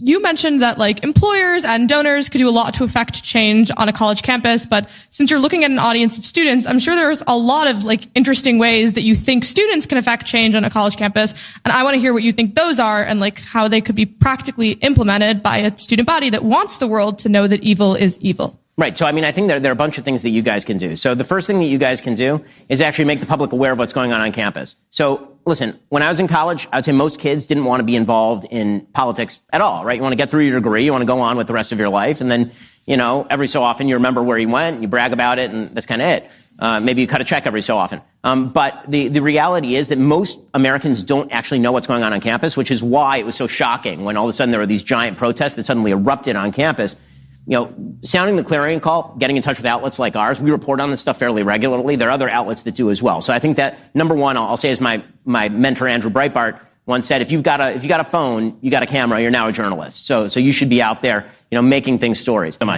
you mentioned that like employers and donors could do a lot to affect change on a college campus, but since you're looking at an audience of students, I'm sure there's a lot of like interesting ways that you think students can affect change on a college campus. And I want to hear what you think those are and like how they could be practically implemented by a student body that wants the world to know that evil is evil. Right. So, I mean, I think there are a bunch of things that you guys can do. So the first thing that you guys can do is actually make the public aware of what's going on campus. So, listen, when I was in college, I would say most kids didn't want to be involved in politics at all, right? You want to get through your degree, you want to go on with the rest of your life, and then, you know, every so often you remember where you went, you brag about it, and that's kind of it. Maybe you cut a check every so often. But the reality is that most Americans don't actually know what's going on campus, which is why it was so shocking when all of a sudden there were these giant protests that suddenly erupted on campus. You know, sounding the clarion call, getting in touch with outlets like ours. We report on this stuff fairly regularly. There are other outlets that do as well. So I think that number one, I'll say, as my mentor Andrew Breitbart once said, if you've got a phone, you got a camera, you're now a journalist. So you should be out there, you know, making things stories. So much.